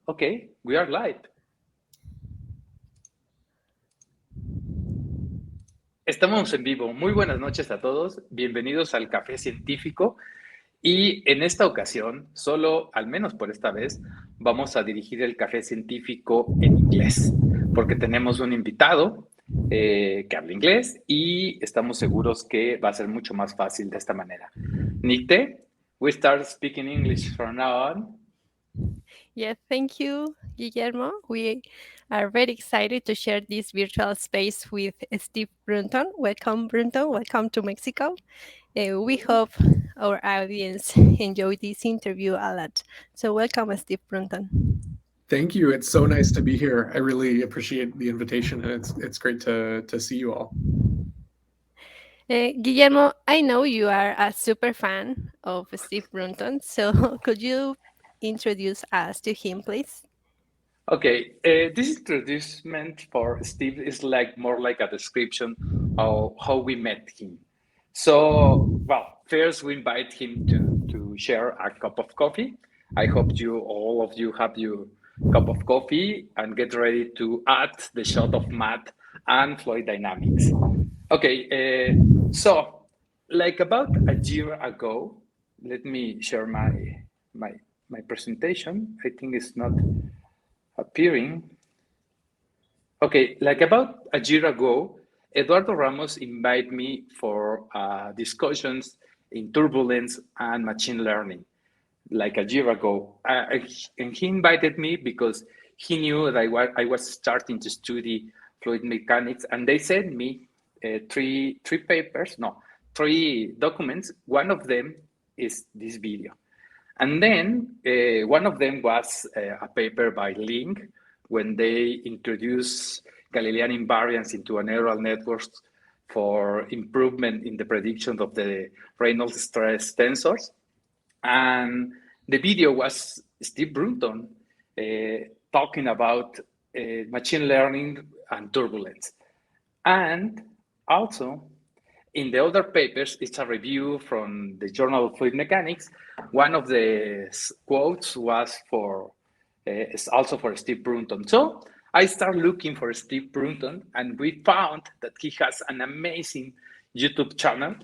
Okay, we are live. Estamos en vivo. Muy buenas noches a todos. Bienvenidos al Café Científico. Y en esta ocasión, solo, al menos por esta vez, vamos a dirigir el Café Científico en inglés, porque tenemos un invitado que habla inglés y estamos seguros que va a ser mucho más fácil de esta manera. Nicte, we start speaking English from now on. Yes, thank you, Guillermo. We are very excited to share this virtual space with Steve Brunton. Welcome, Brunton. Welcome to Mexico. We hope our audience enjoyed this interview a lot. So, welcome, Steve Brunton. Thank you. It's so nice to be here. I really appreciate the invitation, and it's great to see you all. Guillermo, I know you are a super fan of Steve Brunton. So, could you introduce us to him, please? Okay, this introducement for Steve is like more like a description of how we met him. So, well, first we invite him to share a cup of coffee. I hope all of you have your cup of coffee and get ready to add the shot of math and fluid dynamics. Okay, so like about a year ago, let me share my presentation. I think it's not appearing. Okay, like about a year ago, Eduardo Ramos invited me for discussions in turbulence and machine learning, like a year ago. And he invited me because he knew that I was starting to study fluid mechanics, and they sent me three documents. One of them is this video. And then one of them was a paper by Link when they introduced Galilean invariance into a neural networks for improvement in the prediction of the Reynolds stress tensors. And the video was Steve Brunton talking about machine learning and turbulence. And also, in the other papers, it's a review from the Journal of Fluid Mechanics. One of the quotes was it's also for Steve Brunton. So I started looking for Steve Brunton, and we found that he has an amazing YouTube channel.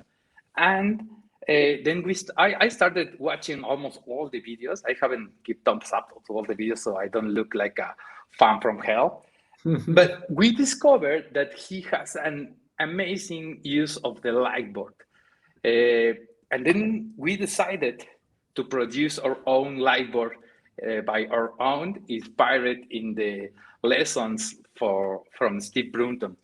And then I started watching almost all the videos. I haven't given thumbs up to all the videos, so I don't look like a fan from hell. But we discovered that he has an amazing use of the lightboard. And then we decided to produce our own lightboard by our own, inspired in the lessons from Steve Brunton.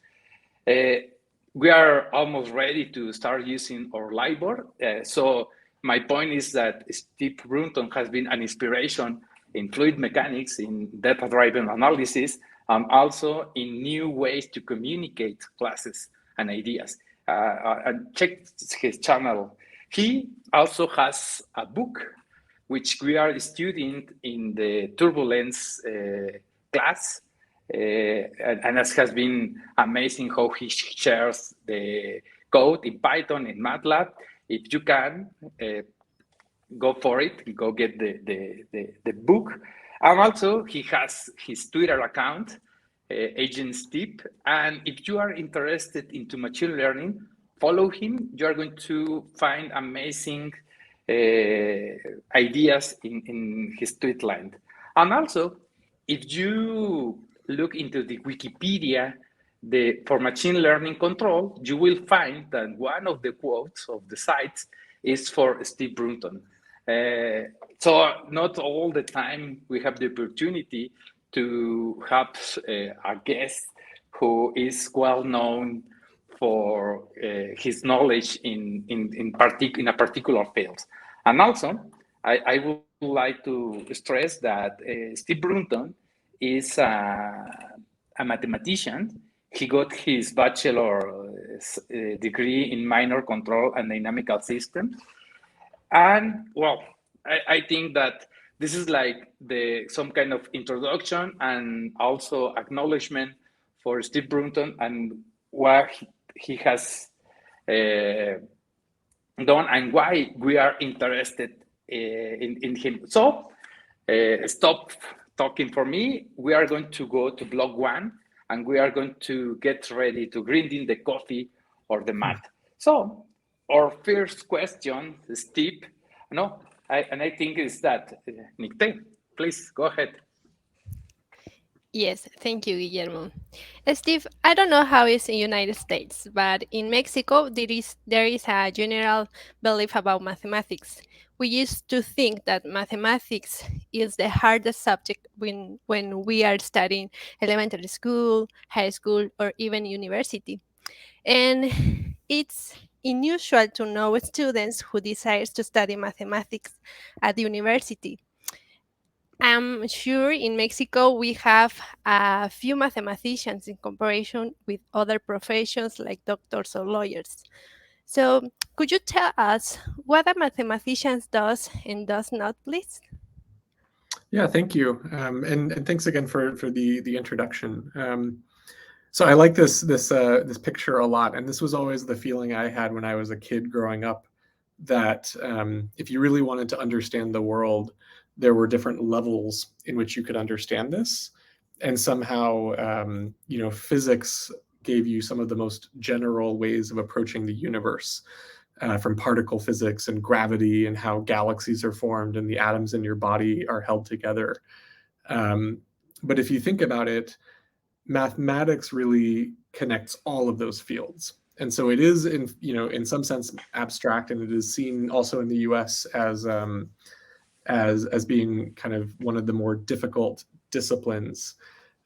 We are almost ready to start using our lightboard. So my point is that Steve Brunton has been an inspiration in fluid mechanics, in data-driven analysis, and also in new ways to communicate classes and ideas. And check his channel. He also has a book which we are studying in the turbulence class. And it has been amazing how he shares the code in Python, in MATLAB. If you can, go for it, go get the book. And also he has his Twitter account, Agent Steve. And if you are interested into machine learning, follow him. You are going to find amazing ideas in his tweet line. And also, if you look into the Wikipedia for machine learning control, you will find that one of the quotes of the sites is for Steve Brunton. So not all the time we have the opportunity to have a guest who is well known for his knowledge in a particular field. And also, I would like to stress that Steve Brunton is a mathematician. He got his bachelor degree in minor control and dynamical systems. And well, I think that this is like some kind of introduction and also acknowledgement for Steve Brunton and what he has done and why we are interested in him. So stop talking for me, we are going to go to block 1 and we are going to get ready to grinding the coffee or the math. So our first question, Steve, I think is that, Nicte, please go ahead. Yes, thank you, Guillermo. Steve, I don't know how it's in United States, but in Mexico there is a general belief about mathematics. We used to think that mathematics is the hardest subject when we are studying elementary school, high school, or even university. And it's unusual to know students who desires to study mathematics at the university. I'm sure in Mexico we have a few mathematicians in comparison with other professions like doctors or lawyers. So, could you tell us what a mathematician does and does not, please? Yeah, thank you, and thanks again for the introduction. So I like this picture a lot, and this was always the feeling I had when I was a kid growing up, that if you really wanted to understand the world, there were different levels in which you could understand this, and somehow physics gave you some of the most general ways of approaching the universe, from particle physics and gravity and how galaxies are formed and the atoms in your body are held together. But if you think about it, mathematics really connects all of those fields. And so it is in some sense abstract, and it is seen also in the US as being kind of one of the more difficult disciplines.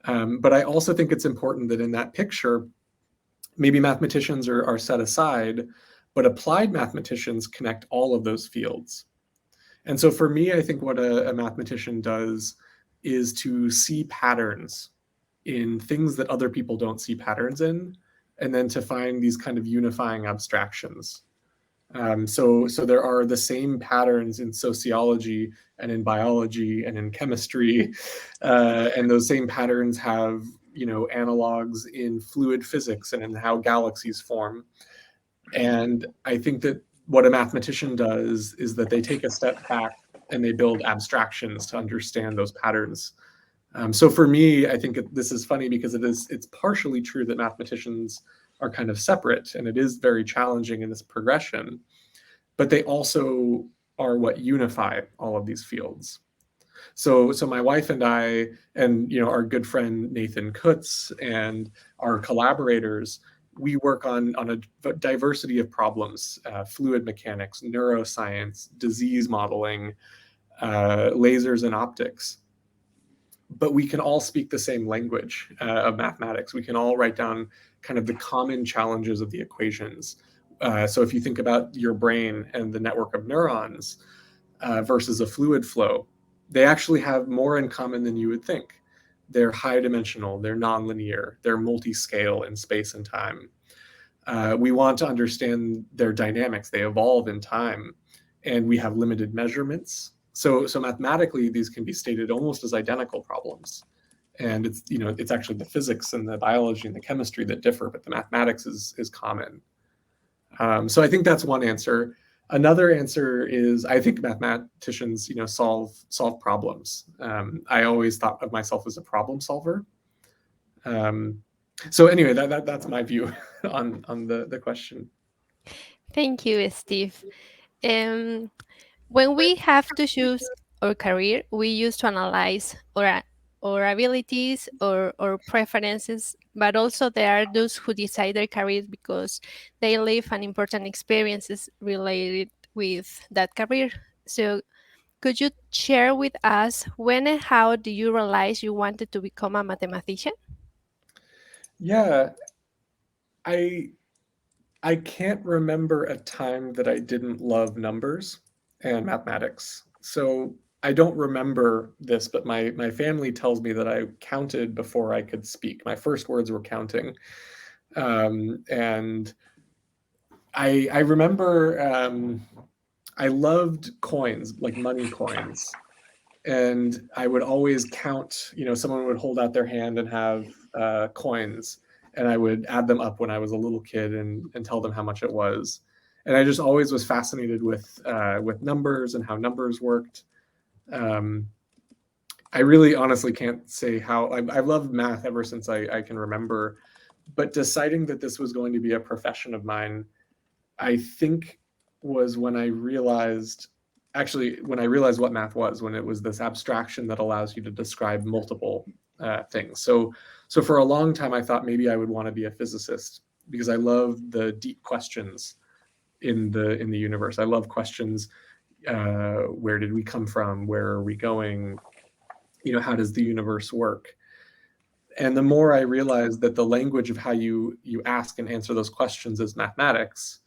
But I also think it's important that in that picture, maybe mathematicians are set aside, but applied mathematicians connect all of those fields. And so for me, I think what a mathematician does is to see patterns in things that other people don't see patterns in, and then to find these kind of unifying abstractions. So there are the same patterns in sociology and in biology and in chemistry, and those same patterns have analogs in fluid physics and in how galaxies form. And I think that what a mathematician does is that they take a step back and they build abstractions to understand those patterns. So for me, I think this is funny because it's partially true that mathematicians are kind of separate, and it is very challenging in this progression, but they also are what unify all of these fields. So my wife and I, and our good friend Nathan Kutz, and our collaborators, we work on a diversity of problems: fluid mechanics, neuroscience, disease modeling, lasers and optics. But we can all speak the same language of mathematics. We can all write down kind of the common challenges of the equations. So if you think about your brain and the network of neurons versus a fluid flow, they actually have more in common than you would think. They're high dimensional, they're nonlinear, they're multi-scale in space and time. We want to understand their dynamics. They evolve in time, and we have limited measurements. So mathematically, these can be stated almost as identical problems. And it's actually the physics and the biology and the chemistry that differ, but the mathematics is common. So I think that's one answer. Another answer is, I think mathematicians, solve problems. I always thought of myself as a problem solver. So anyway, that's my view on the question. Thank you, Steve. When we have to choose our career, we use to analyze our abilities or preferences, but also there are those who decide their careers because they live an important experiences related with that career. So could you share with us when and how do you realize you wanted to become a mathematician? Yeah, I can't remember a time that I didn't love numbers and mathematics. So I don't remember this, but my family tells me that I counted before I could speak. My first words were counting. And I remember I loved coins, like money coins. And I would always count, someone would hold out their hand and have coins, and I would add them up when I was a little kid and tell them how much it was. And I just always was fascinated with numbers and how numbers worked. I really honestly can't say how. I've loved math ever since I can remember, but deciding that this was going to be a profession of mine, I think was when I realized what math was, when it was this abstraction that allows you to describe multiple things. So for a long time, I thought maybe I would want to be a physicist because I love the deep questions in the universe. I love questions. Where did we come from? Where are we going? How does the universe work? And the more I realized that the language of how you ask and answer those questions is mathematics,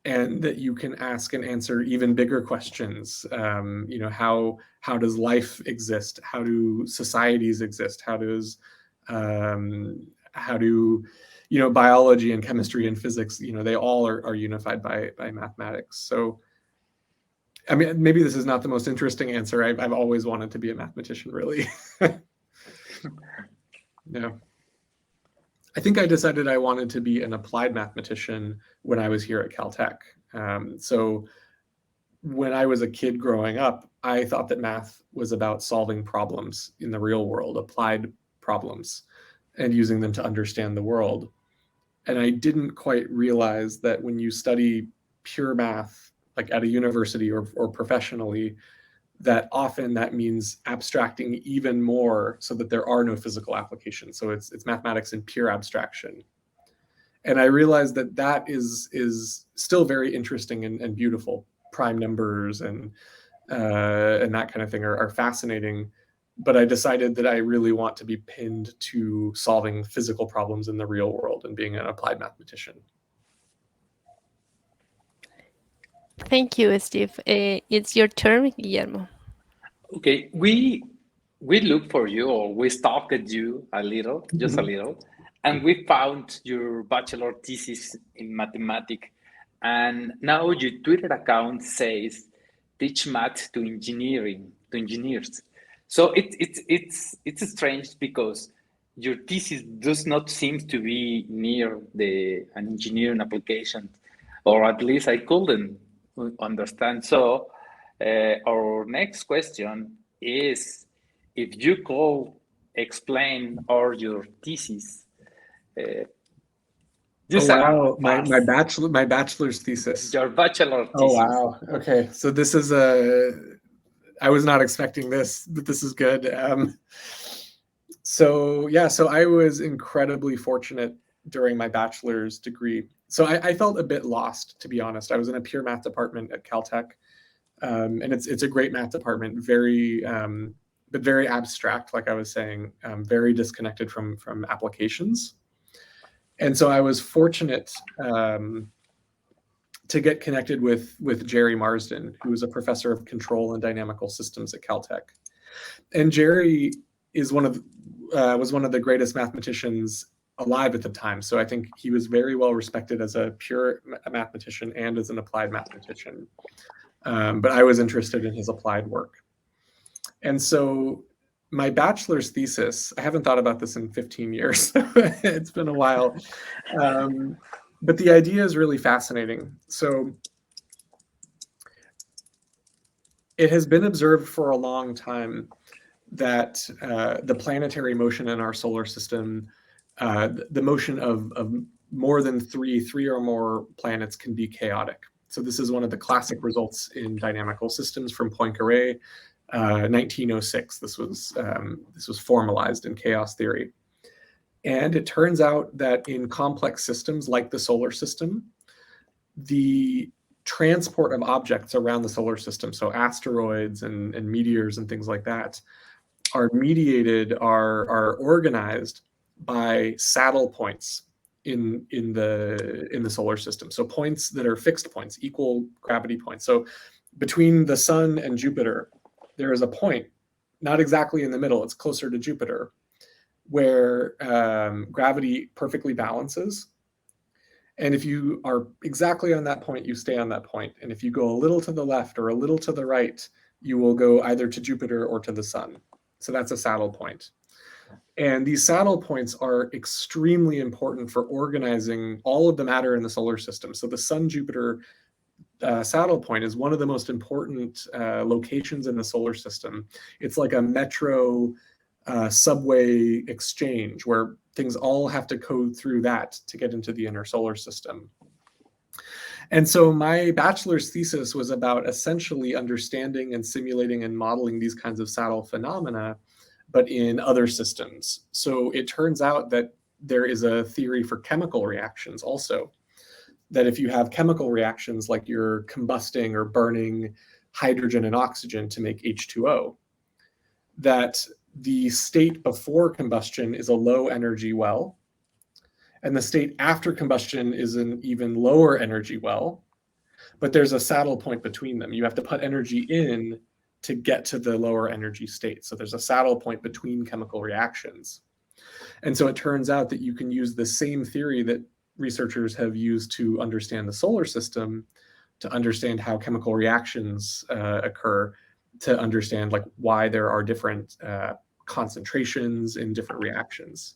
and that you can ask and answer even bigger questions. How does life exist? How do societies exist? How do biology and chemistry and physics, they all are unified by mathematics. So I mean, maybe this is not the most interesting answer. I've always wanted to be a mathematician, really. Yeah. I think I decided I wanted to be an applied mathematician when I was here at Caltech. So when I was a kid growing up, I thought that math was about solving problems in the real world, applied problems, and using them to understand the world. And I didn't quite realize that when you study pure math, like at a university or professionally, that often that means abstracting even more so that there are no physical applications. So it's mathematics in pure abstraction. And I realized that is still very interesting and beautiful. Prime numbers and that kind of thing are fascinating. But I decided that I really want to be pinned to solving physical problems in the real world and being an applied mathematician. Thank you, Steve. It's your turn, Guillermo. Okay, we looked for you, or we stalked you a little, just a little, and we found your bachelor thesis in mathematics. And now your Twitter account says, "Teach math to engineers." So it's strange because your thesis does not seem to be near an engineering application, or at least I couldn't understand. So our next question is, if you could explain all your thesis. My bachelor's thesis. Your bachelor thesis. Oh wow. Okay, so this is I was not expecting this, but this is good. So I was incredibly fortunate during my bachelor's degree. So I felt a bit lost, to be honest. I was in a pure math department at Caltech, and it's a great math department, but very abstract, like I was saying, very disconnected from applications. And so I was fortunate to get connected with Jerry Marsden, who was a professor of control and dynamical systems at Caltech. And Jerry was one of the greatest mathematicians alive at the time. So I think he was very well respected as a pure mathematician and as an applied mathematician. But I was interested in his applied work. And so my bachelor's thesis, I haven't thought about this in 15 years. It's been a while. But the idea is really fascinating. So it has been observed for a long time that the planetary motion in our solar system, the motion of more than three or more planets, can be chaotic. So this is one of the classic results in dynamical systems from Poincaré, 1906. This was formalized in chaos theory. And it turns out that in complex systems like the solar system, the transport of objects around the solar system, so asteroids and meteors and things like that, are organized by saddle points in the solar system. So points that are fixed points, equal gravity points. So between the sun and Jupiter, there is a point, not exactly in the middle, it's closer to Jupiter, where gravity perfectly balances. And if you are exactly on that point, you stay on that point. And if you go a little to the left or a little to the right, you will go either to Jupiter or to the sun. So that's a saddle point. And these saddle points are extremely important for organizing all of the matter in the solar system. So the sun, Jupiter, saddle point is one of the most important locations in the solar system. It's like a metro subway exchange where things all have to code through that to get into the inner solar system. And so my bachelor's thesis was about essentially understanding and simulating and modeling these kinds of saddle phenomena, but in other systems. So it turns out that there is a theory for chemical reactions also, that if you have chemical reactions like you're combusting or burning hydrogen and oxygen to make H2O, that the state before combustion is a low energy well, and the state after combustion is an even lower energy well, but there's a saddle point between them. You have to put energy in to get to the lower energy state. So there's a saddle point between chemical reactions. And so it turns out that you can use the same theory that researchers have used to understand the solar system, to understand how chemical reactions occur, to understand like why there are different concentrations in different reactions.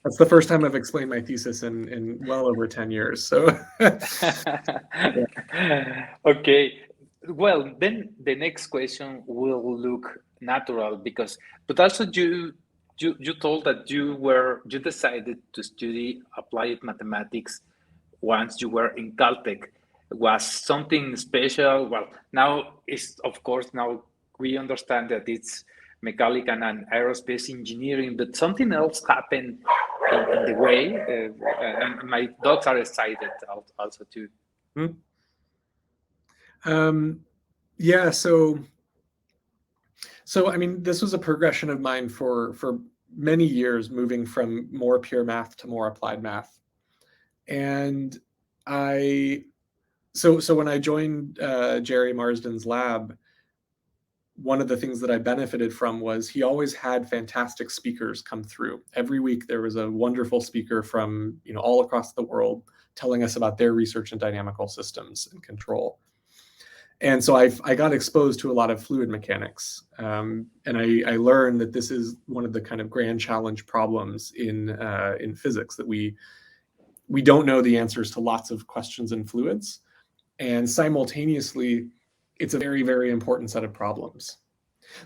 That's the first time I've explained my thesis in well over 10 years. So, okay. Well, then the next question will look natural but also you told that you decided to study applied mathematics once you were in Caltech. Was something special? Well, now it's, of course, now we understand that it's mechanical and aerospace engineering, but something else happened in the way, and my dogs are excited also too. Yeah, so I mean, this was a progression of mine for many years, moving from more pure math to more applied math. And so when I joined Jerry Marsden's lab, one of the things that I benefited from was he always had fantastic speakers come through. Every week there was a wonderful speaker from all across the world telling us about their research in dynamical systems and control. And so I got exposed to a lot of fluid mechanics, and I learned that this is one of the kind of grand challenge problems in physics, that we don't know the answers to lots of questions in fluids, and simultaneously it's a very, very important set of problems.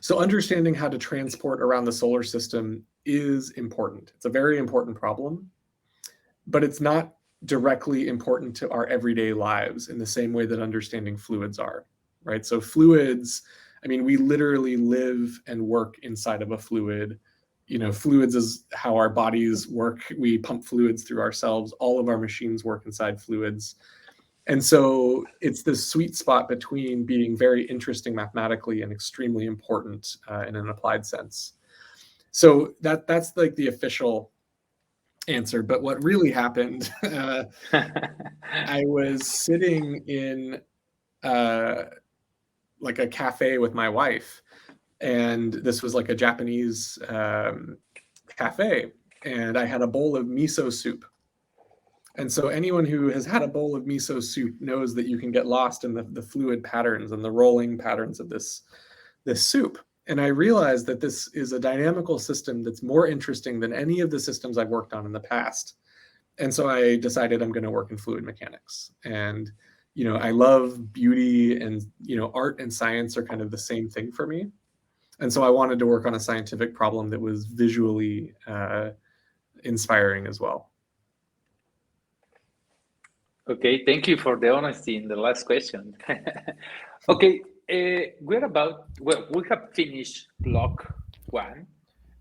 So understanding how to transport around the solar system is important. It's a very important problem, but it's not directly important to our everyday lives in the same way that understanding fluids are, right? So fluids, I mean, we literally live and work inside of a fluid. Fluids is how our bodies work. We pump fluids through ourselves. All of our machines work inside fluids. And so it's this sweet spot between being very interesting mathematically and extremely important in an applied sense. So that's like the official answer. But what really happened, I was sitting in like a cafe with my wife, and this was like a Japanese cafe, and I had a bowl of miso soup. And so anyone who has had a bowl of miso soup knows that you can get lost in the fluid patterns and the rolling patterns of this soup. And I realized that this is a dynamical system that's more interesting than any of the systems I've worked on in the past. And so I decided I'm going to work in fluid mechanics. And, I love beauty, and, art and science are kind of the same thing for me. And so I wanted to work on a scientific problem that was visually inspiring as well. Okay, thank you for the honesty in the last question. Okay, we have finished block 1,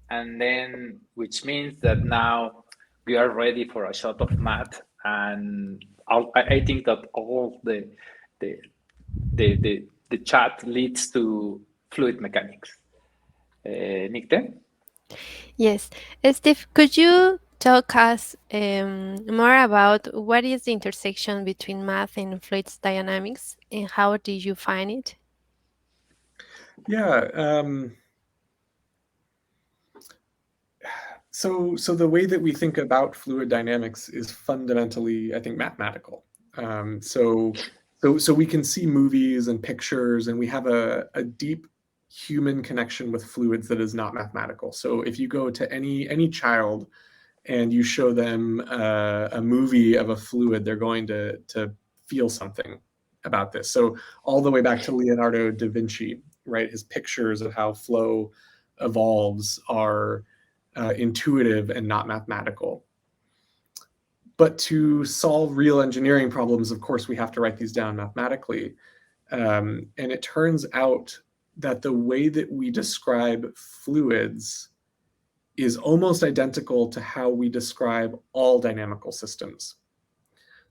and then, which means that now we are ready for a shot of math, and I think that all the chat leads to fluid mechanics. Nicte? Yes, Steve, could you talk us more about what is the intersection between math and fluids dynamics, and how did you find it? Yeah. So the way that we think about fluid dynamics is fundamentally, I think, mathematical. So we can see movies and pictures, and we have a deep human connection with fluids that is not mathematical. So if you go to any child and you show them a movie of a fluid, they're going to feel something about this. So all the way back to Leonardo da Vinci, right? His pictures of how flow evolves are intuitive and not mathematical. But to solve real engineering problems, of course, we have to write these down mathematically. And it turns out that the way that we describe fluids is almost identical to how we describe all dynamical systems.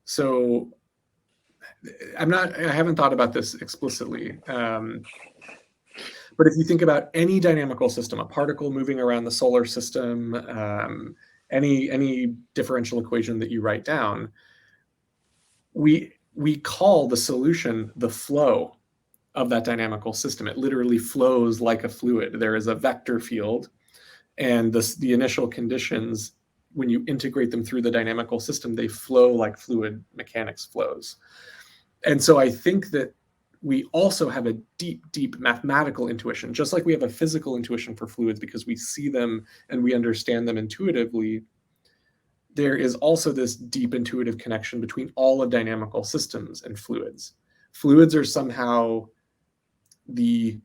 So I haven't thought about this explicitly. But if you think about any dynamical system, a particle moving around the solar system, any differential equation that you write down, we call the solution the flow of that dynamical system. It literally flows like a fluid. There is a vector field, and the initial conditions, when you integrate them through the dynamical system, they flow like fluid mechanics flows. And so I think that we also have a deep, deep mathematical intuition, just like we have a physical intuition for fluids because we see them and we understand them intuitively. There is also this deep intuitive connection between all of dynamical systems and fluids. Fluids are somehow the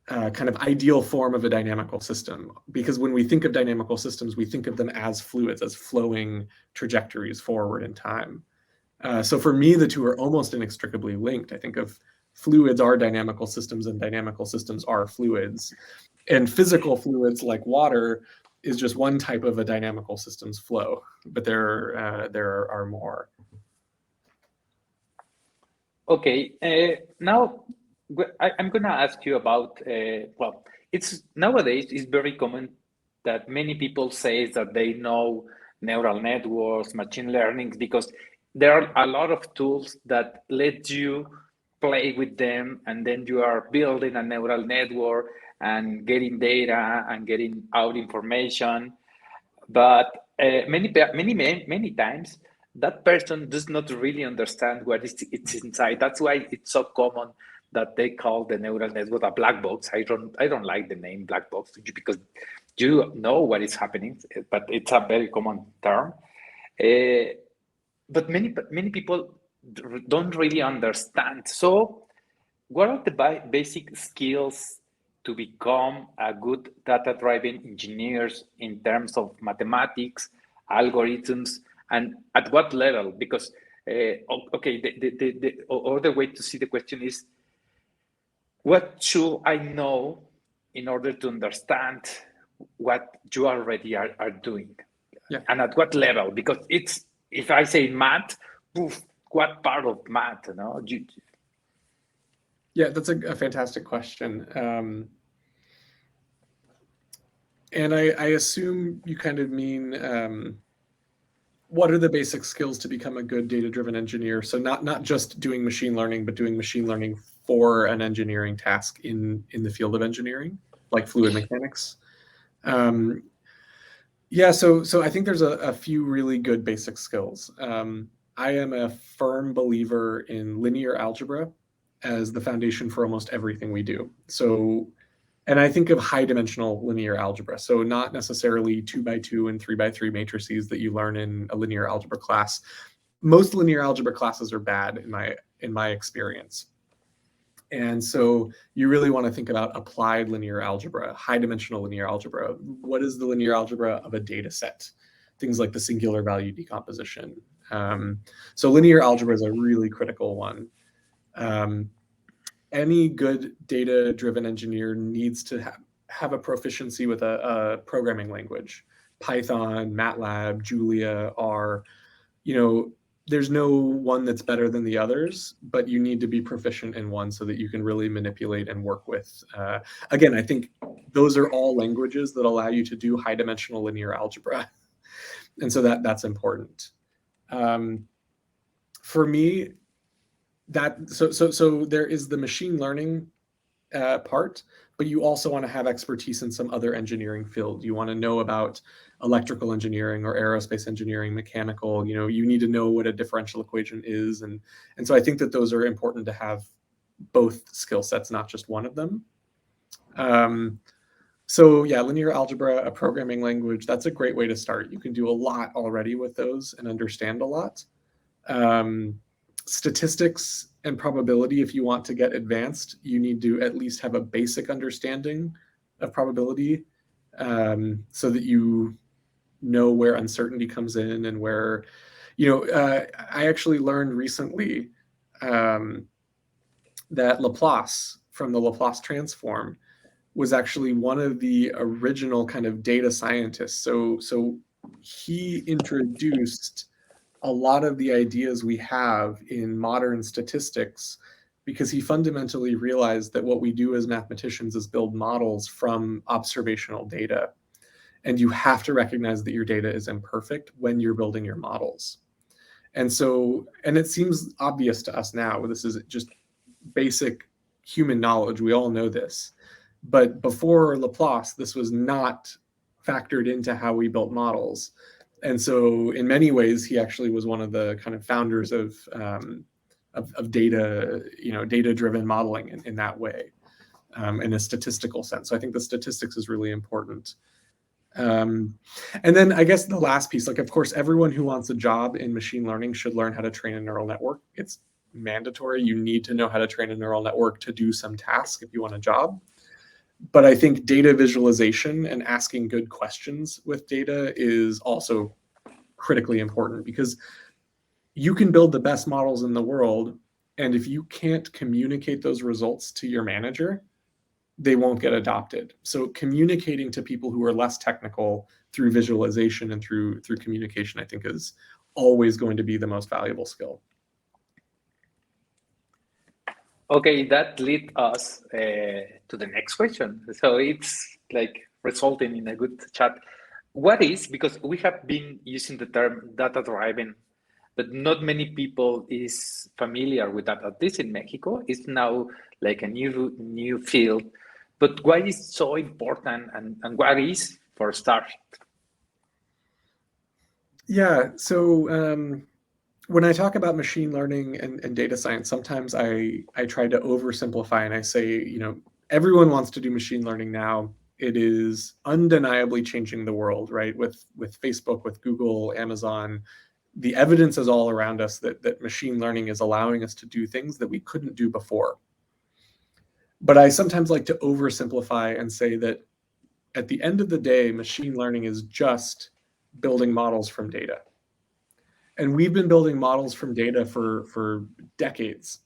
kind of ideal form of a dynamical system, because when we think of dynamical systems, we think of them as fluids, as flowing trajectories forward in time. So for me, the two are almost inextricably linked. I think of fluids are dynamical systems and dynamical systems are fluids. And physical fluids like water is just one type of a dynamical system's flow, but there are more. Okay, now I'm going to ask you about, well, nowadays it's very common that many people say that they know neural networks, machine learning, because there are a lot of tools that let you play with them, and then you are building a neural network and getting data and getting out information. But many times that person does not really understand what it's inside. That's why it's so common that they call the neural network a black box. I don't like the name black box because you know what is happening, but it's a very common term. But many people don't really understand. So what are the basic skills to become a good data-driven engineers in terms of mathematics, algorithms, and at what level? Because, okay, the other way to see the question is, what should I know in order to understand what you already are doing? Yeah. And at what level? Because it's, if I say math, poof, what part of math, you know? Yeah, that's a fantastic question. And I assume you kind of mean, what are the basic skills to become a good data-driven engineer? So not just doing machine learning, but doing machine learning for an engineering task in the field of engineering, like fluid mechanics. Yeah, so I think there's a few really good basic skills. I am a firm believer in linear algebra as the foundation for almost everything we do. So, and I think of high dimensional linear algebra. So not necessarily 2x2 and 3x3 matrices that you learn in a linear algebra class. Most linear algebra classes are bad in my experience. And so you really want to think about applied linear algebra, high dimensional linear algebra. What is the linear algebra of a data set? Things like the singular value decomposition. So linear algebra is a really critical one. Any good data-driven engineer needs to have a proficiency with a programming language. Python, MATLAB, Julia, R. There's no one that's better than the others, but you need to be proficient in one so that you can really manipulate and work with. Again, I think those are all languages that allow you to do high dimensional linear algebra. And so that's important. For me, so there is the machine learning part, but you also want to have expertise in some other engineering field. You want to know about electrical engineering or aerospace engineering, mechanical. You need to know what a differential equation is, and so I think that those are important to have both skill sets, not just one of them. So yeah, linear algebra, a programming language, that's a great way to start. You can do a lot already with those and understand a lot. statistics and probability, if you want to get advanced, you need to at least have a basic understanding of probability, so that you know where uncertainty comes in and where, I actually learned recently that Laplace, from the Laplace transform, was actually one of the original kind of data scientists. So he introduced a lot of the ideas we have in modern statistics, because he fundamentally realized that what we do as mathematicians is build models from observational data. And you have to recognize that your data is imperfect when you're building your models. And it seems obvious to us now, this is just basic human knowledge, we all know this. But before Laplace, this was not factored into how we built models. And so in many ways, he actually was one of the kind of founders of data, data-driven modeling in that way, in a statistical sense. So I think the statistics is really important. And then I guess the last piece, of course, everyone who wants a job in machine learning should learn how to train a neural network. It's mandatory. You need to know how to train a neural network to do some task if you want a job. But I think data visualization and asking good questions with data is also critically important, because you can build the best models in the world, and if you can't communicate those results to your manager, they won't get adopted. So communicating to people who are less technical through visualization and through communication, I think, is always going to be the most valuable skill. Okay, that leads us to the next question. So it's resulting in a good chat. What is, because we have been using the term data-driven, but not many people is familiar with that, at least in Mexico. It's now like a new field. But why is so important, and what is for start? Yeah, so when I talk about machine learning and data science, sometimes I try to oversimplify and I say, everyone wants to do machine learning now. It is undeniably changing the world, right? With Facebook, with Google, Amazon, the evidence is all around us that machine learning is allowing us to do things that we couldn't do before. But I sometimes like to oversimplify and say that at the end of the day, machine learning is just building models from data. And we've been building models from data for decades.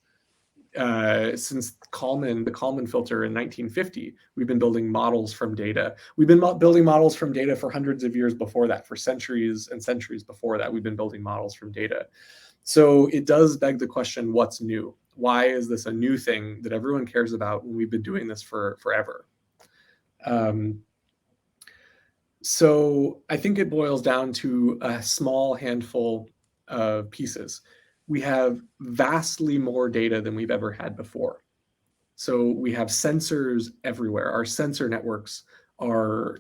Since the Kalman filter in 1950, we've been building models from data. We've been building models from data for hundreds of years before that. For centuries and centuries before that, we've been building models from data. So it does beg the question, what's new? Why is this a new thing that everyone cares about when we've been doing this for forever? So I think it boils down to a small handful of pieces. We have vastly more data than we've ever had before. So we have sensors everywhere. Our sensor networks are,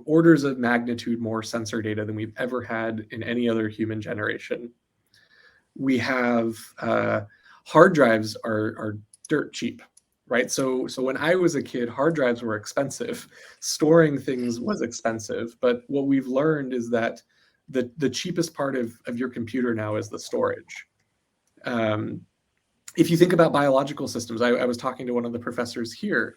orders of magnitude more sensor data than we've ever had in any other human generation. We have hard drives are dirt cheap, right? So when I was a kid, hard drives were expensive. Storing things was expensive. But what we've learned is that the cheapest part of your computer now is the storage. If you think about biological systems, I was talking to one of the professors here.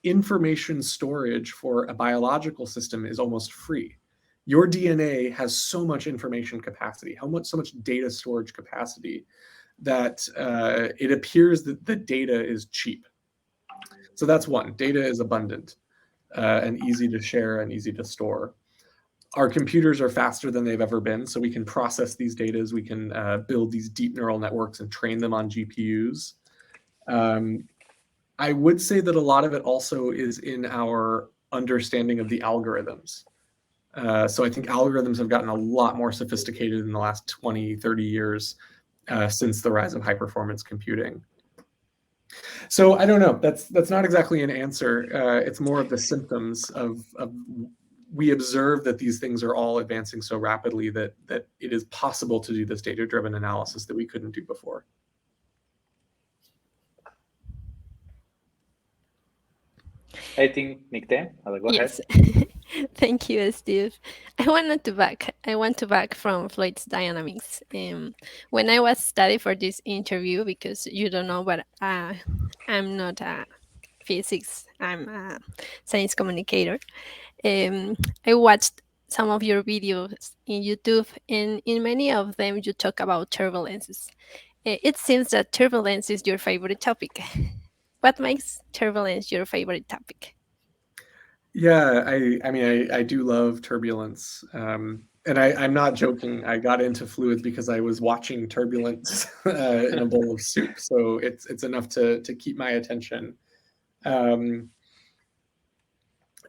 Information storage for a biological system is almost free. Your DNA has so much information capacity, so much data storage capacity, that it appears that the data is cheap. So that's one. Data is abundant and easy to share and easy to store. Our computers are faster than they've ever been, so we can process these data. We can build these deep neural networks and train them on GPUs. I would say that a lot of it also is in our understanding of the algorithms. So I think algorithms have gotten a lot more sophisticated in the last 20, 30 years since the rise of high-performance computing. So I don't know. That's not exactly an answer. It's more of the symptoms of we observe that these things are all advancing so rapidly that it is possible to do this data-driven analysis that we couldn't do before. I think, Nicte, go yes. ahead. Thank you, Steve. I wanted to back I want to back from fluids dynamics. When I was studying for this interview, because you don't know, but I'm not a physics, I'm a science communicator. I watched some of your videos in YouTube, and in many of them, you talk about turbulences. It seems that turbulence is your favorite topic. What makes turbulence your favorite topic? Yeah, I mean, I do love turbulence. And I'm not joking. I got into fluids because I was watching turbulence in a bowl of soup. So it's enough to keep my attention.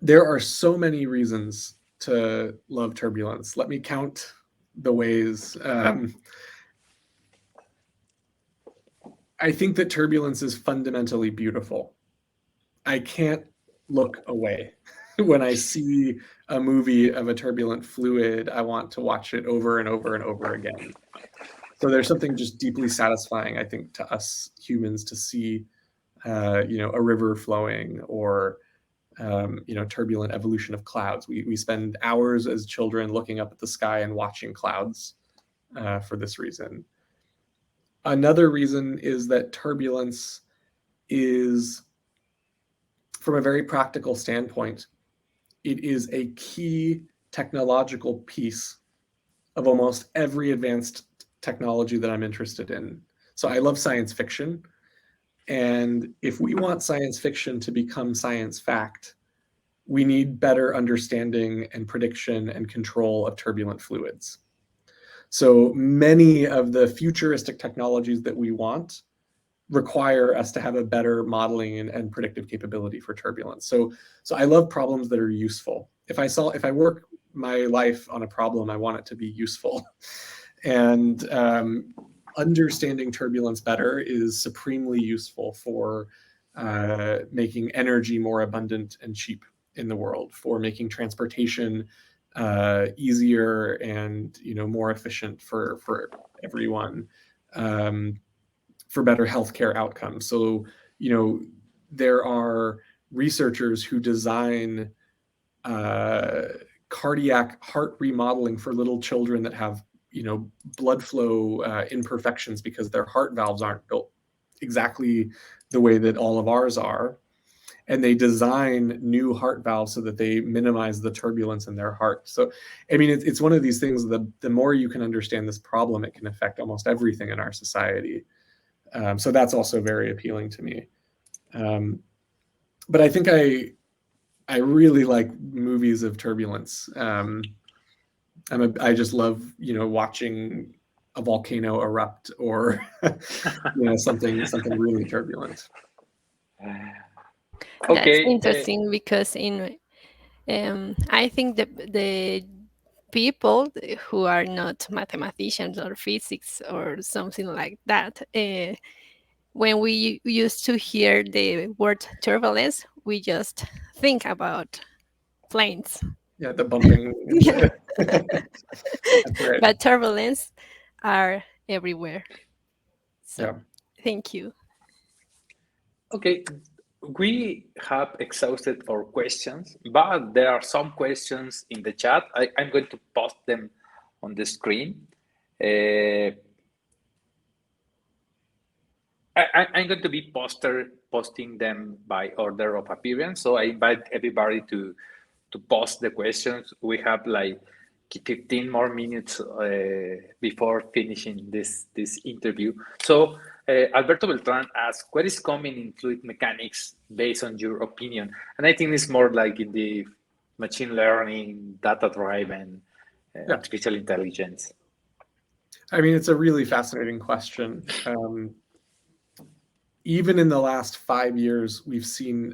There are so many reasons to love turbulence. Let me count the ways. I think that turbulence is fundamentally beautiful. I can't look away. When I see a movie of a turbulent fluid, I want to watch it over and over and over again. So there's something just deeply satisfying, I think, to us humans to see, a river flowing or, turbulent evolution of clouds. We spend hours as children looking up at the sky and watching clouds for this reason. Another reason is that turbulence is, from a very practical standpoint, it is a key technological piece of almost every advanced technology that I'm interested in. So I love science fiction. And if we want science fiction to become science fact, we need better understanding and prediction and control of turbulent fluids. So many of the futuristic technologies that we want require us to have a better modeling and predictive capability for turbulence. So I love problems that are useful. If I work my life on a problem, I want it to be useful. And understanding turbulence better is supremely useful for making energy more abundant and cheap in the world, for making transportation easier and more efficient for everyone. For better healthcare outcomes. So, there are researchers who design cardiac heart remodeling for little children that have, blood flow imperfections because their heart valves aren't built exactly the way that all of ours are. And they design new heart valves so that they minimize the turbulence in their heart. So, I mean, it's one of these things, the more you can understand this problem, it can affect almost everything in our society. So that's also very appealing to me. But I think I really like movies of turbulence. I just love, watching a volcano erupt or, something really turbulent. That's Okay. interesting because I think the people who are not mathematicians or physics or something like that, when we used to hear the word turbulence, we just think about planes. Yeah, the bumping. Yeah. That's right. But turbulence are everywhere. So Yeah. thank you. Okay, we have exhausted our questions, but there are some questions in the chat. I'm going to post them on the screen. I'm going to be posting them by order of appearance. So I invite everybody to post the questions. We have like 15 more minutes before finishing this interview. So Alberto Beltran asks, what is coming in fluid mechanics based on your opinion? And I think it's more like in the machine learning, data-driven, artificial intelligence. I mean, it's a really fascinating question. Even in the last 5 years, we've seen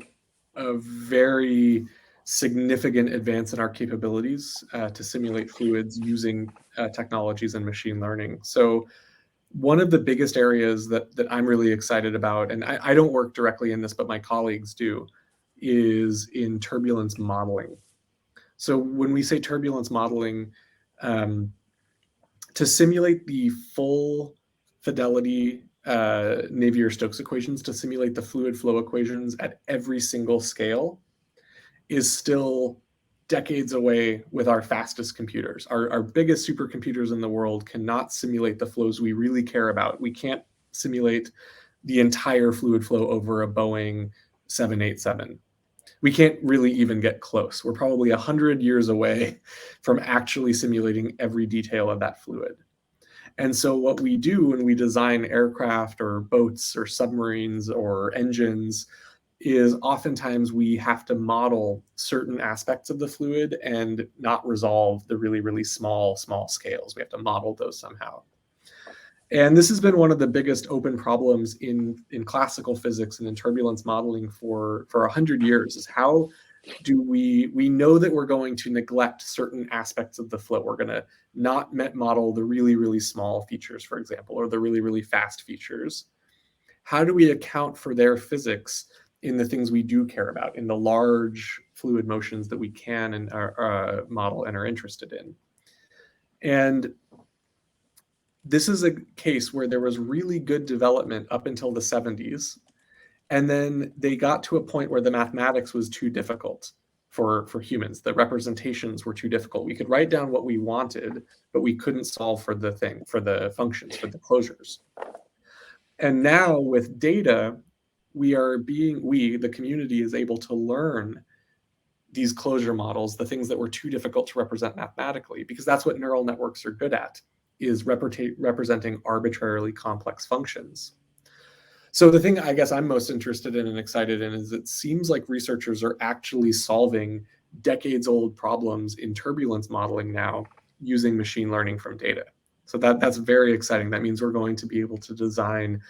a very significant advance in our capabilities to simulate fluids using technologies and machine learning. So one of the biggest areas that I'm really excited about, and I don't work directly in this, but my colleagues do, is in turbulence modeling. So when we say turbulence modeling, to simulate the full fidelity Navier-Stokes equations, to simulate the fluid flow equations at every single scale, is still decades away with our fastest computers. Our biggest supercomputers in the world cannot simulate the flows we really care about. We can't simulate the entire fluid flow over a Boeing 787. We can't really even get close. We're probably 100 years away from actually simulating every detail of that fluid. And so what we do when we design aircraft or boats or submarines or engines is oftentimes we have to model certain aspects of the fluid and not resolve the really, really small scales. We have to model those somehow. And this has been one of the biggest open problems in classical physics and in turbulence modeling for 100 years, is how do we know that we're going to neglect certain aspects of the flow. We're going to not model the really, really small features, for example, or the really, really fast features. How do we account for their physics in the things we do care about, in the large fluid motions that we can and model and are interested in? And this is a case where there was really good development up until the 70s. And then they got to a point where the mathematics was too difficult for humans. The representations were too difficult. We could write down what we wanted, but we couldn't solve for the functions, for the closures. And now with data, the community is able to learn these closure models, the things that were too difficult to represent mathematically, because that's what neural networks are good at, is representing arbitrarily complex functions. So the thing I guess I'm most interested in and excited in is it seems like researchers are actually solving decades-old problems in turbulence modeling now using machine learning from data. So that's very exciting. That means we're going to be able to design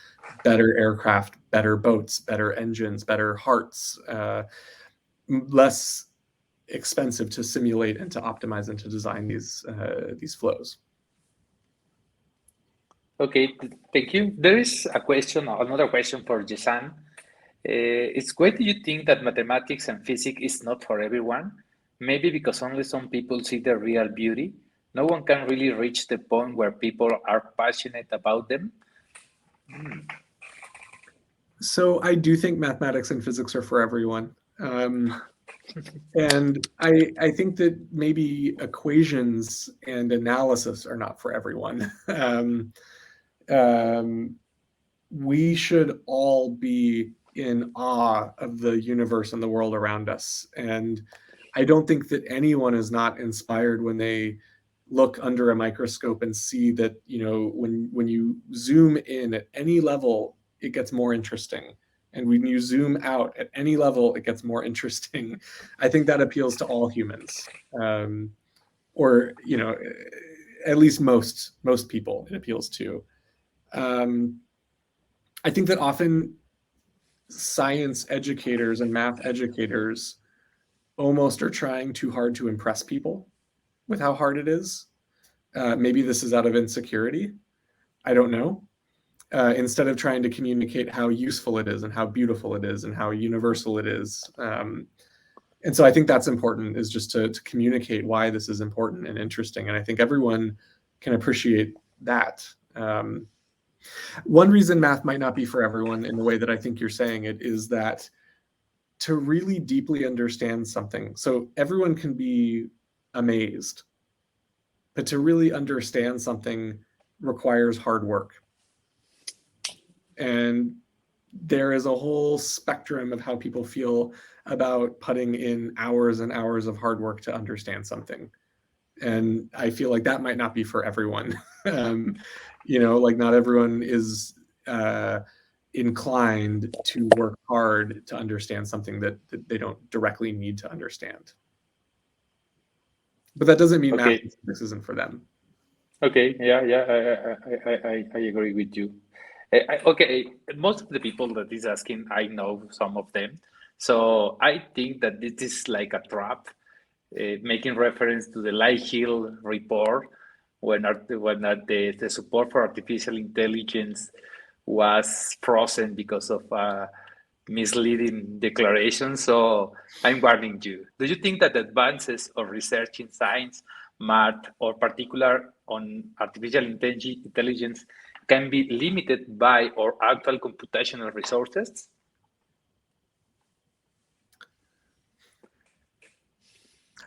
better aircraft, better boats, better engines, better hearts, less expensive to simulate and to optimize and to design these flows. Okay, thank you. There is another question for Jason. Why do you think that mathematics and physics is not for everyone? Maybe because only some people see the real beauty. No one can really reach the point where people are passionate about them. So I do think mathematics and physics are for everyone. And I think that maybe equations and analysis are not for everyone. We should all be in awe of the universe and the world around us. And I don't think that anyone is not inspired when they look under a microscope and see that, when you zoom in at any level, it gets more interesting. And when you zoom out at any level, it gets more interesting. I think that appeals to all humans, or at least most people it appeals to. I think that often science educators and math educators almost are trying too hard to impress people with how hard it is. Maybe this is out of insecurity. I don't know. Instead of trying to communicate how useful it is and how beautiful it is and how universal it is. And so I think that's important, is just to communicate why this is important and interesting. And I think everyone can appreciate that. One reason math might not be for everyone in the way that I think you're saying it is that to really deeply understand something, so everyone can be amazed, but to really understand something requires hard work. And there is a whole spectrum of how people feel about putting in hours and hours of hard work to understand something. And I feel like that might not be for everyone. Not everyone is inclined to work hard to understand something that they don't directly need to understand. But that doesn't mean math isn't for them. Okay, yeah, I agree with you. Most of the people that is asking, I know some of them. So I think that this is like a trap, making reference to the Lighthill report when the support for artificial intelligence was frozen because of misleading declarations. So I'm warning you. Do you think that advances of research in science, math, or particular on artificial intelligence can be limited by our actual computational resources?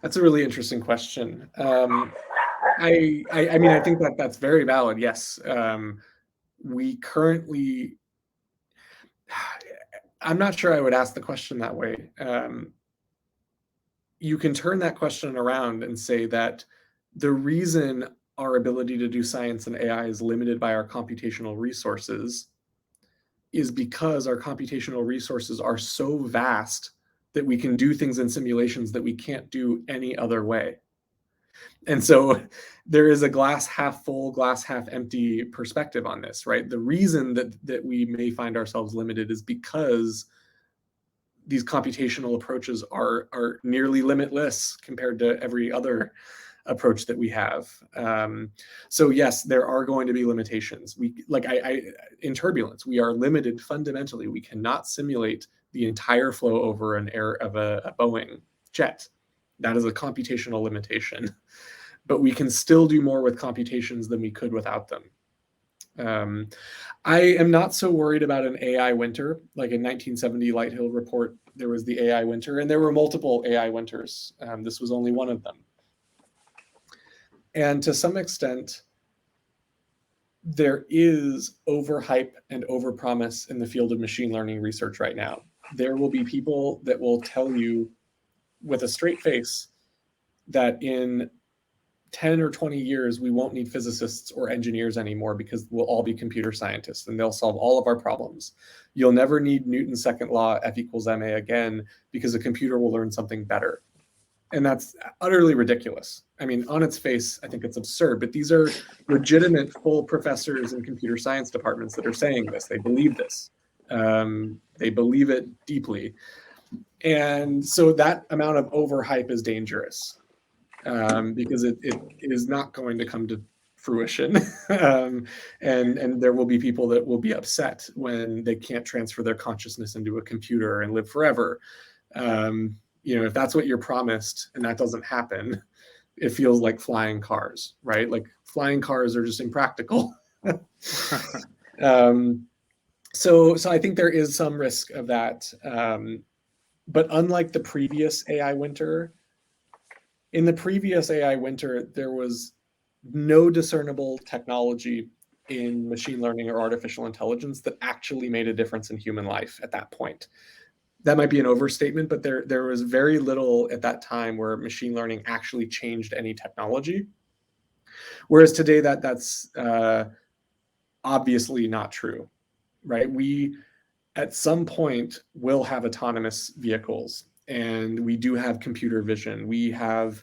That's a really interesting question. I mean, I think that that's very valid. Yes, we currently. I'm not sure I would ask the question that way. You can turn that question around and say that the reason our ability to do science and AI is limited by our computational resources is because our computational resources are so vast that we can do things in simulations that we can't do any other way. And so there is a glass half full, glass half empty perspective on this, right? The reason that we may find ourselves limited is because these computational approaches are nearly limitless compared to every other approach that we have. So yes, there are going to be limitations. In Turbulence, we are limited fundamentally. We cannot simulate the entire flow over an air of a Boeing jet. That is a computational limitation. But we can still do more with computations than we could without them. I am not so worried about an AI winter. Like in 1970 Lighthill report, there was the AI winter, and there were multiple AI winters. This was only one of them. And to some extent, there is overhype and overpromise in the field of machine learning research right now. There will be people that will tell you with a straight face that in 10 or 20 years, we won't need physicists or engineers anymore because we'll all be computer scientists and they'll solve all of our problems. You'll never need Newton's second law, F equals ma again, because a computer will learn something better. And that's utterly ridiculous. I mean, on its face, I think it's absurd, but these are legitimate full professors in computer science departments that are saying this. They believe this. They believe it deeply. And so that amount of overhype is dangerous. Because it is not going to come to fruition. And there will be people that will be upset when they can't transfer their consciousness into a computer and live forever. If that's what you're promised and that doesn't happen, it feels like flying cars, right? Like flying cars are just impractical. So I think there is some risk of that. But unlike the previous AI winter, in the previous AI winter, there was no discernible technology in machine learning or artificial intelligence that actually made a difference in human life at that point. That might be an overstatement, but there was very little at that time where machine learning actually changed any technology. Whereas today, that's obviously not true, right? We, at some point, will have autonomous vehicles. And we do have computer vision. We have,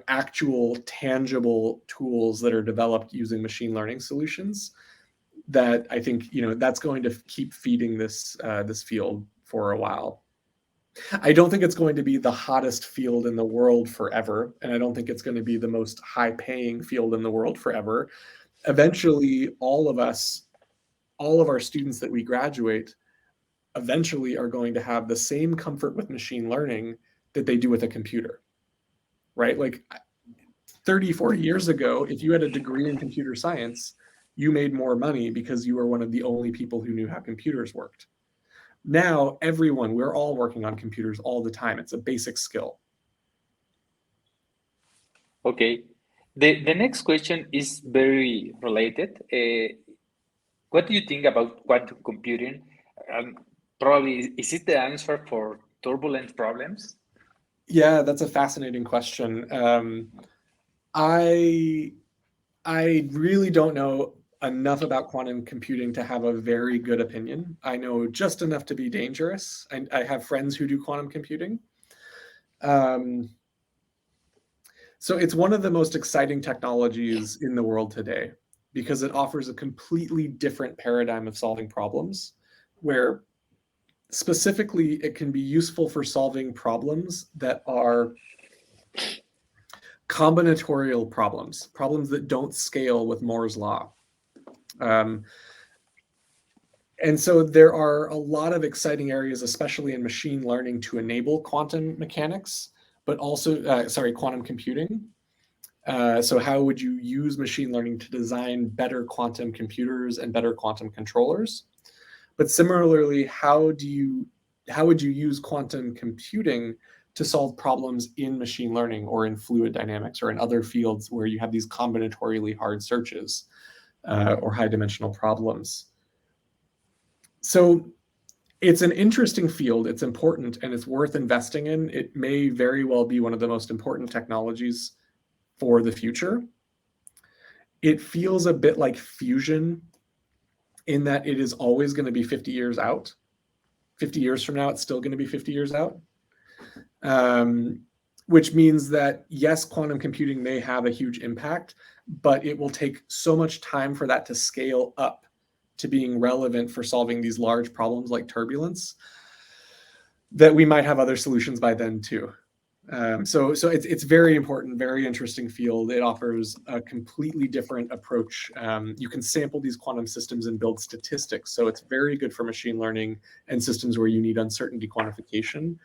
actual tangible tools that are developed using machine learning solutions that I think, that's going to keep feeding this field for a while. I don't think it's going to be the hottest field in the world forever. And I don't think it's going to be the most high-paying field in the world forever. Eventually, all of our students that we graduate eventually are going to have the same comfort with machine learning that they do with a computer, right? Like 30, 40 years ago, if you had a degree in computer science, you made more money because you were one of the only people who knew how computers worked. Now, we're all working on computers all the time. It's a basic skill. Okay. The next question is very related. What do you think about quantum computing? Probably, is it the answer for turbulent problems? Yeah, that's a fascinating question. I really don't know enough about quantum computing to have a very good opinion. I know just enough to be dangerous. I have friends who do quantum computing. So it's one of the most exciting technologies in the world today because it offers a completely different paradigm of solving problems where specifically it can be useful for solving problems that are combinatorial problems that don't scale with Moore's law. And so there are a lot of exciting areas, especially in machine learning, to enable quantum mechanics, but also, quantum computing. So how would you use machine learning to design better quantum computers and better quantum controllers? But similarly, how would you use quantum computing to solve problems in machine learning or in fluid dynamics or in other fields where you have these combinatorially hard searches or high dimensional problems. So it's an interesting field, it's important, and it's worth investing in. It may very well be one of the most important technologies for the future. It feels a bit like fusion in that it is always going to be 50 years out. 50 years from now, it's still going to be 50 years out. Which means that, yes, quantum computing may have a huge impact, but it will take so much time for that to scale up to being relevant for solving these large problems like turbulence that we might have other solutions by then too. So it's very important, very interesting field. It offers a completely different approach. You can sample these quantum systems and build statistics. So it's very good for machine learning and systems where you need uncertainty quantification.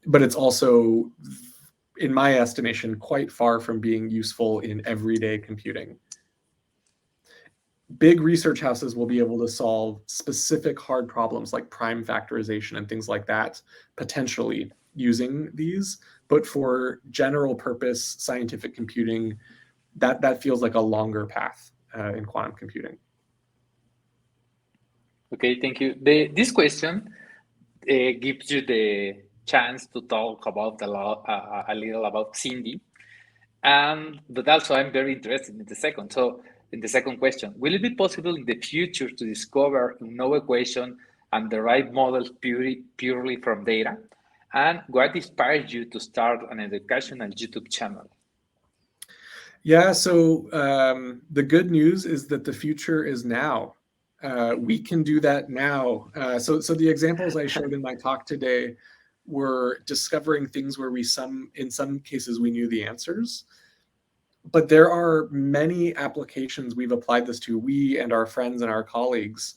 But it's also, in my estimation, quite far from being useful in everyday computing. Big research houses will be able to solve specific hard problems like prime factorization and things like that, potentially using these. But for general purpose scientific computing, that feels like a longer path in quantum computing. Okay, thank you. This question gives you the chance to talk about a little about Cindy. But also I'm very interested in the second. So in the second question, will it be possible in the future to discover no equation and derive models purely from data? And what inspired you to start an educational YouTube channel? Yeah, so the good news is that the future is now. We can do that now. So the examples I showed in my talk today were discovering things where in some cases we knew the answers. But there are many applications we've applied this to, we and our friends and our colleagues,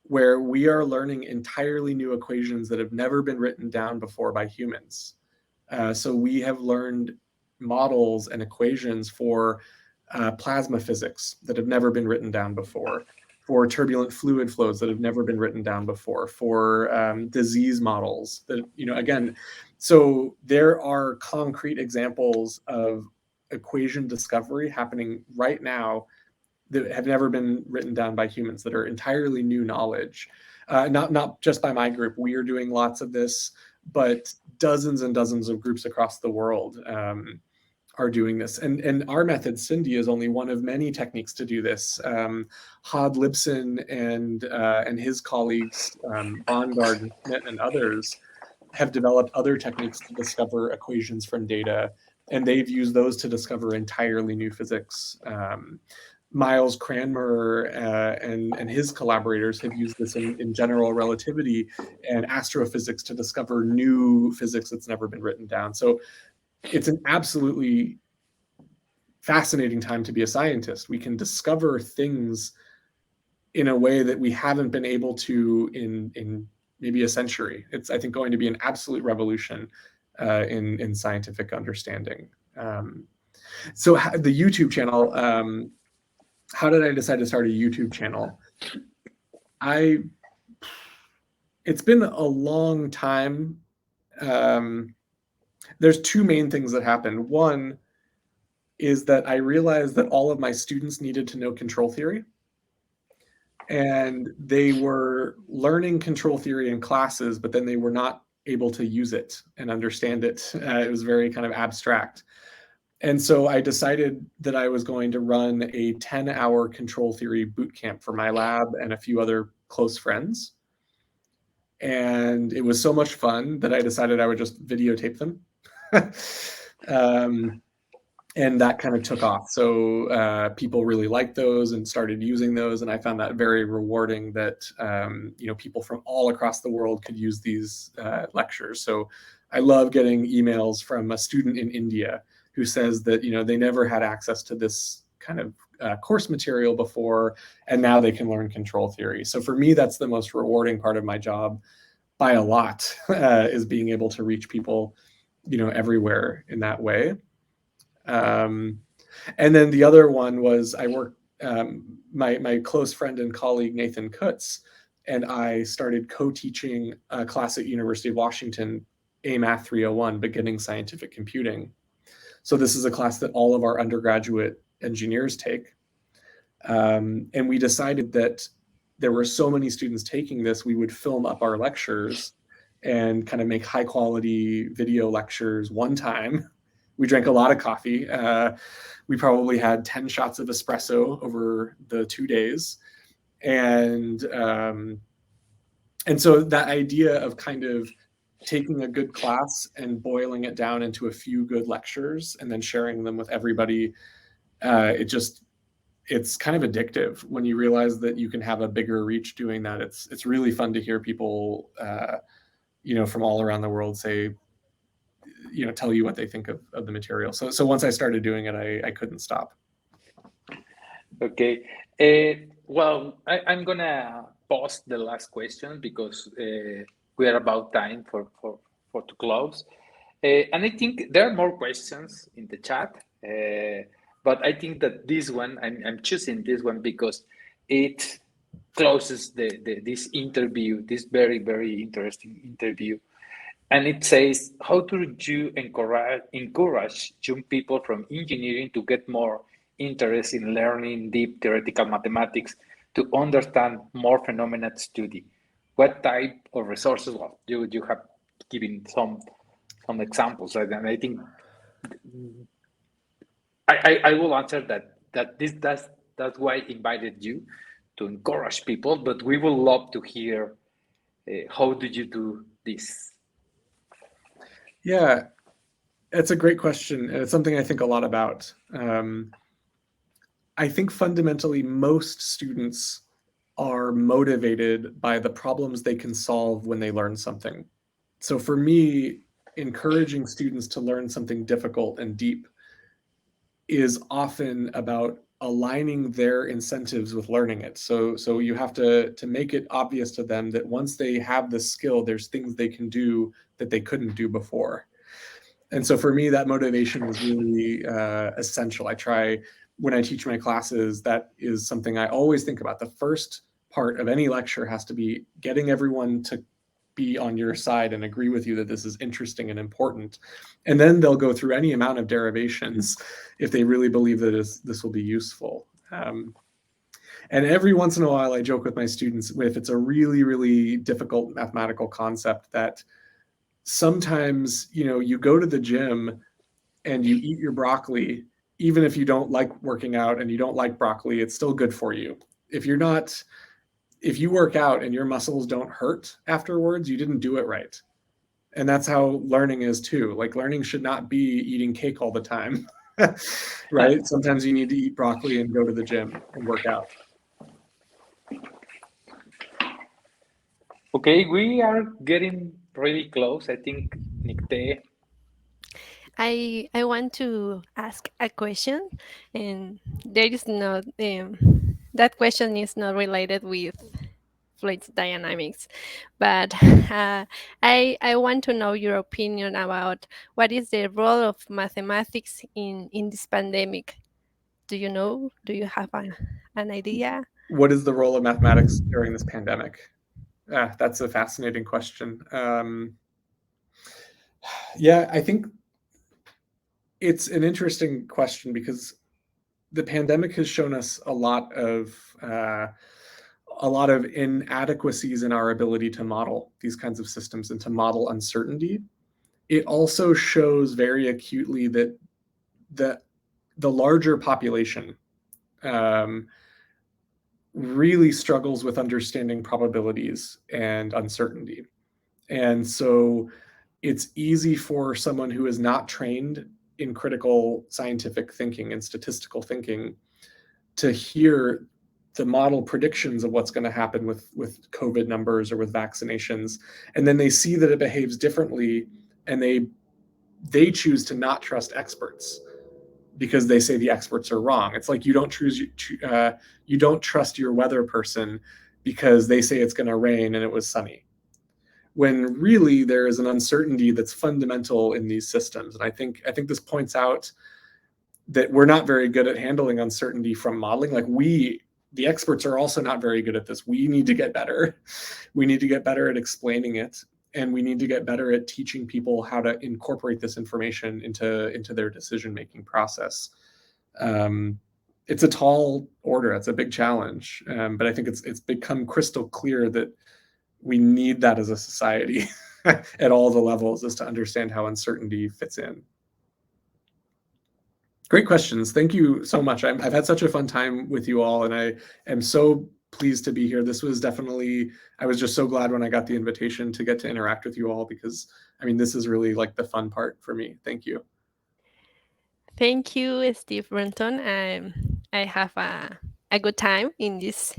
where we are learning entirely new equations that have never been written down before by humans. So we have learned models and equations for plasma physics that have never been written down before, for turbulent fluid flows that have never been written down before, for disease models that, again, so there are concrete examples of equation discovery happening right now that have never been written down by humans, that are entirely new knowledge. Not just by my group. We are doing lots of this, but dozens and dozens of groups across the world are doing this. And our method, Cindy, is only one of many techniques to do this. Hod Lipson and his colleagues, Bongard, Schmidt, and others have developed other techniques to discover equations from data, and they've used those to discover entirely new physics. Miles Cranmer and his collaborators have used this in general relativity and astrophysics to discover new physics that's never been written down. So it's an absolutely fascinating time to be a scientist. We can discover things in a way that we haven't been able to in maybe a century. It's, I think, going to be an absolute revolution in scientific understanding. So the YouTube channel, how did I decide to start a YouTube channel? It's been a long time. There's two main things that happened. One is that I realized that all of my students needed to know control theory. And they were learning control theory in classes, but then they were not able to use it and understand it. It was very kind of abstract. And so I decided that I was going to run a 10-hour control theory boot camp for my lab and a few other close friends. And it was so much fun that I decided I would just videotape them. And that kind of took off. So people really liked those and started using those. And I found that very rewarding that people from all across the world could use these lectures. So I love getting emails from a student in India who says that they never had access to this kind of course material before, and now they can learn control theory. So for me, that's the most rewarding part of my job by a lot, is being able to reach people everywhere in that way. And then the other one was I worked, my close friend and colleague, Nathan Kutz, and I started co-teaching a class at University of Washington Math 301, Beginning Scientific Computing. So this is a class that all of our undergraduate engineers take. And we decided that there were so many students taking this, we would film up our lectures and kind of make high quality video lectures one time. We drank a lot of coffee. We probably had 10 shots of espresso over the 2 days. And so that idea of kind of taking a good class and boiling it down into a few good lectures and then sharing them with everybody, it's kind of addictive when you realize that you can have a bigger reach doing that. It's really fun to hear people, from all around the world say, tell you what they think of the material. So once I started doing it, I couldn't stop. Okay. Well, I'm gonna pause the last question because we are about time for to close. And I think there are more questions in the chat, but I think that this one, I'm choosing this one because it closes this interview, this very, very interesting interview. And it says, how do you encourage young people from engineering to get more interest in learning deep theoretical mathematics to understand more phenomena study? What type of resources? Well, you have given some examples, right? And I think I will answer that's why I invited you, to encourage people, but we would love to hear how do you do this? Yeah, it's a great question, and it's something I think a lot about. I think fundamentally most students are motivated by the problems they can solve when they learn something. So for me, encouraging students to learn something difficult and deep is often about aligning their incentives with learning it. So you have to make it obvious to them that once they have the skill, there's things they can do that they couldn't do before. And so for me, that motivation was really essential. I try, when I teach my classes, that is something I always think about. The first part of any lecture has to be getting everyone to be on your side and agree with you that this is interesting and important. And then they'll go through any amount of derivations if they really believe that this will be useful. And every once in a while, I joke with my students, if it's a really, really difficult mathematical concept, that sometimes, you go to the gym and you eat your broccoli, even if you don't like working out and you don't like broccoli, it's still good for you. If you work out and your muscles don't hurt afterwards, you didn't do it right. And that's how learning is too. Like, learning should not be eating cake all the time, right? Sometimes you need to eat broccoli and go to the gym and work out. Okay, we are getting really close. I think, Nicte. I want to ask a question, and there is not that question is not related with fluid dynamics, but I want to know your opinion about what is the role of mathematics in this pandemic. Do you know? Do you have an idea? What is the role of mathematics during this pandemic? That's a fascinating question. Yeah, I think it's an interesting question because the pandemic has shown us a lot of inadequacies in our ability to model these kinds of systems and to model uncertainty. It also shows very acutely that the larger population really struggles with understanding probabilities and uncertainty. And so it's easy for someone who is not trained in critical scientific thinking and statistical thinking to hear the model predictions of what's going to happen with COVID numbers or with vaccinations, and then they see that it behaves differently, and they choose to not trust experts because they say the experts are wrong. It's like you don't trust your weather person because they say it's going to rain and it was sunny, when really there is an uncertainty that's fundamental in these systems. And I think this points out that we're not very good at handling uncertainty from modeling. Like, the experts are also not very good at this. We need to get better. We need to get better at explaining it. and we need to get better at teaching people how to incorporate this information into their decision-making process. It's a tall order. It's a big challenge, but I think it's become crystal clear that we need that as a society at all the levels, is to understand how uncertainty fits in. Great questions. Thank you so much. I've had such a fun time with you all, and I am so pleased to be here. This was definitely, I was just so glad when I got the invitation to get to interact with you all, because I mean, this is really like the fun part for me. Thank you. Thank you, Steve Brunton. I have a good time in this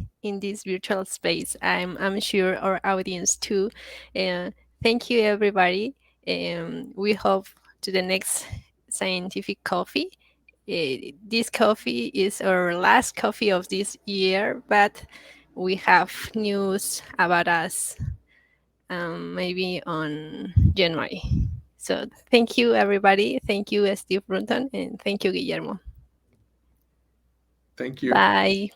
virtual space. I'm sure our audience too. Thank you, everybody. We hope to the next scientific coffee. This coffee is our last coffee of this year, but we have news about us maybe on January. So thank you, everybody. Thank you, Steve Brunton, and thank you, Guillermo. Thank you. Bye.